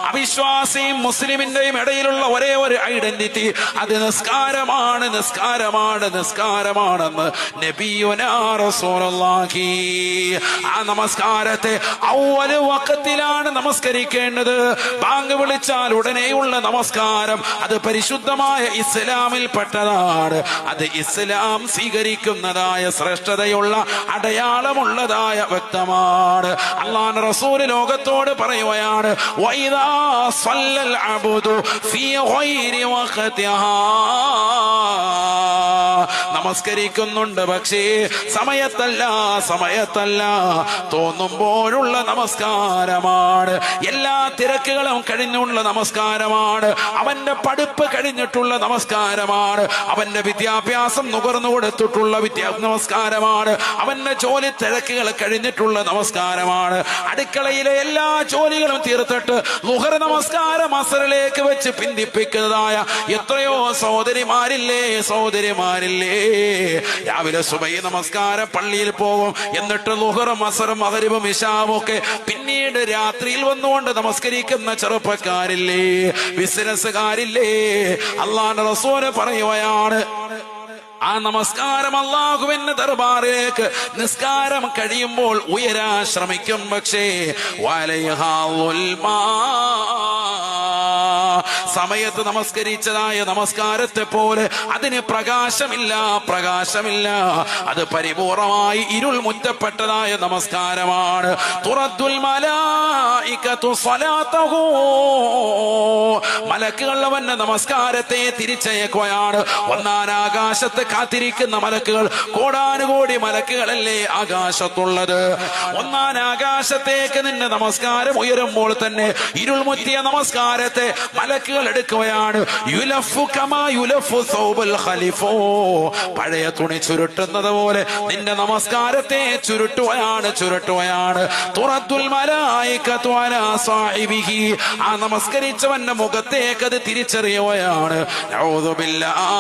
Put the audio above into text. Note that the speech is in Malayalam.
അവിശ്വാസിയും മുസ്ലിമിന്റെയും ഇടയിലുള്ള ഒരേ ഒരു ഐഡന്റിറ്റി, അത് നിസ്കാരമാണ്, നിസ്കാരമാണ്, നിസ്കാരമാണെന്ന് നബിയുനാ റസൂലുള്ളാഹി. ആ നമസ്കാരത്തെ അവ്വൽ വഖത്തിലാണ് നമസ്കരിക്കേണ്ടത്. ബാങ്ക് വിളിച്ചാൽ ഉടനെയുള്ള നമസ്കാരം അത് പരിശുദ്ധമായ ഇസ്ലാമിൽ പെട്ടതാണ്. അത് ഇസ്ലാം സ്വീകരിക്കുന്നതായ ശ്രേഷ്ഠതയുള്ള അടയാളമുള്ളതായ വ്യക്തമാണ്. അല്ലാഹു റസൂൽ ലോകത്തോട് പറയുകയാണ്, വഇദാ സല്ലൽ അബ്ദു ഫീ ഗൈരി വഖതിഹാ, നമസ്കരിക്കുന്നുണ്ട് പക്ഷേ സമയത്തല്ല, സമയത്തല്ല, തോന്നുമ്പോഴുള്ള നമസ്കാരമാണ്. എല്ലാ തിരക്കുകളും കഴിഞ്ഞുള്ള നമസ്കാരമാണ്. അവന്റെ പഠിപ്പ് കഴിഞ്ഞിട്ടുള്ള നമസ്കാരമാണ്. അവന്റെ വിദ്യാഭ്യാസം നുകർന്നു കൊടുത്തിട്ടുള്ള നമസ്കാരമാണ്. അവന്റെ ജോലി തിരക്കുകൾ കഴിഞ്ഞിട്ടുള്ള നമസ്കാരമാണ്. അടുക്കളയിലെ എല്ലാ ജോലികളും തീർത്തിട്ട് ളുഹർ നമസ്കാരം അസറിലേക്ക് വെച്ച് പിന്തിപ്പിക്കുന്നതായ എത്രയോ സഹോദരിമാരില്ലേ, സഹോദരിമാരില്ലേ. രാവിലെ സുബഹി നമസ്കാരം പള്ളിയിൽ പോകും, എന്നിട്ട് ളുഹറും അസറും മഗ്‌രിബും ഇശാവും ഒക്കെ പിന്നീട് രാത്രിയിൽ വന്നുകൊണ്ട് നമസ്കരിക്കുന്ന ചെറുപ്പക്കാരില്ലേ, ബിസിനസ്സുകാരില്ലേ. അല്ലാഹുവിന്റെ റസൂൽ പറയുകയാണ്, ആ നമസ്കാരം അല്ലാഹുവിന്റെ ദർബാറിലേക്ക് നിസ്കാരം കഴിയുമ്പോൾ ഉയരാൻ ശ്രമിക്കും, പക്ഷേ വലൈഹാ ഉൽമാ, സമയത്ത് നമസ്കരിച്ചതായ നമസ്കാരത്തെ പോലെ അതിന് പ്രകാശമില്ല, പ്രകാശമില്ല. അത് പരിപൂർണമായി ഇരുൾ മുറ്റപ്പെട്ടതായ നമസ്കാരമാണ്. തുറദ്ദുൽ മലായികതു സ്വലാത്തഹു, മലക്കുകൾ അവന്റെ നമസ്കാരത്തെ തിരിച്ചയക്കുകയാണ്. ഒന്നാം ആകാശത്ത് കാത്തിരിക്കുന്ന മലക്കുകൾ, കോടാനുകോടി മലക്കുകളല്ലേ ആകാശത്തുള്ളത്. ഒന്നാം ആകാശത്തേക്ക് നിന്റെ നമസ്കാരം ഉയരുമ്പോൾ തന്നെ ഇരുൾ മുറ്റിയ നമസ്കാരത്തെ മലക്കുകൾ എടുക്കുകയാണ്. യുലഫു കമാ യുലഫു സൗബൽ ഖലിഫോ, പഴയ തുണി ചുരുട്ടുന്നത് പോലെ നിന്റെ നമസ്കാരത്തെ ചുരുട്ടുകയാണ്, ചുരുട്ടുകയാണ്. തുറദ്ദുൽ മലായികതു അലാ സാഹിബിഹി, ആ നമസ്കരിച്ചവന്റെ മുഖത്തേക്ക് അത് തിരിച്ചറിയുകയാണ്. നഊദു ബില്ലാഹ്.